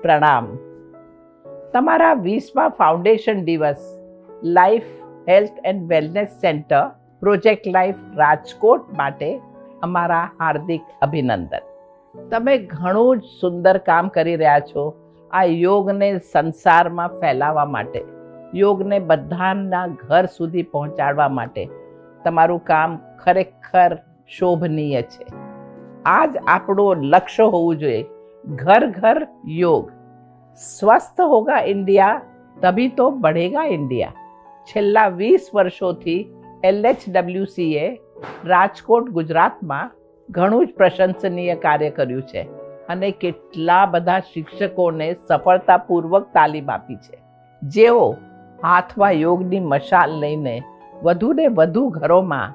પ્રણામ. તમારા 20મા ફાઉન્ડેશન દિવસ life health and wellness centre project life Rajkot માટે અમારા હાર્દિક અભિનંદન. તમે ઘણું જ સુંદર કામ કરી રહ્યા છો આ યોગને સંસારમાં ફેલાવવા માટે, યોગને બધાના ઘર સુધી પહોંચાડવા માટે. તમારું કામ ખરેખર શોભનીય છે. આ જ આપણું લક્ષ્ય હોવું જોઈએ, ઘર ઘર યોગ. સ્વસ્થ હોગા ઇન્ડિયા તભી તો બઢેગા ઇન્ડિયા. છેલ્લા 20 વર્ષોથી LHWCએ રાજકોટ ગુજરાતમાં ઘણું જ પ્રશંસનીય કાર્ય કર્યું છે અને કેટલા બધા શિક્ષકોને સફળતાપૂર્વક તાલીમ આપી છે, જેઓ હાથમાં યોગની મશાલ લઈને વધુને વધુ ઘરોમાં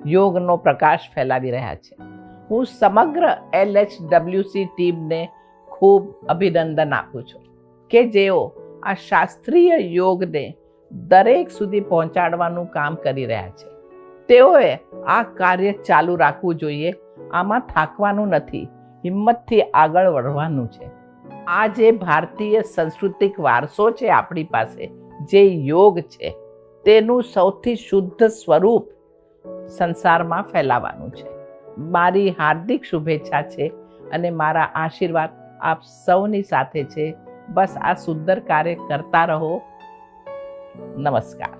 યોગનો પ્રકાશ ફેલાવી રહ્યા છે. હું સમગ્ર LHWC ટીમને ખૂબ અભિનંદન આપું છું કે જેઓ આ શાસ્ત્રીય યોગને દરેક સુધી પહોંચાડવાનું કામ કરી રહ્યા છે. તેઓએ આ કાર્ય ચાલુ રાખવું જોઈએ. આમાં થાકવાનું નથી, હિંમતથી આગળ વધવાનું છે. આ જે ભારતીય સાંસ્કૃતિક વારસો છે આપણી પાસે, જે યોગ છે, તેનું સૌથી શુદ્ધ સ્વરૂપ સંસારમાં ફેલાવાનું છે. મારી હાર્દિક શુભેચ્છા છે અને મારા આશીર્વાદ આપ સૌની સાથે છે. બસ આ સુંદર કાર્ય કરતા રહો. નમસ્કાર.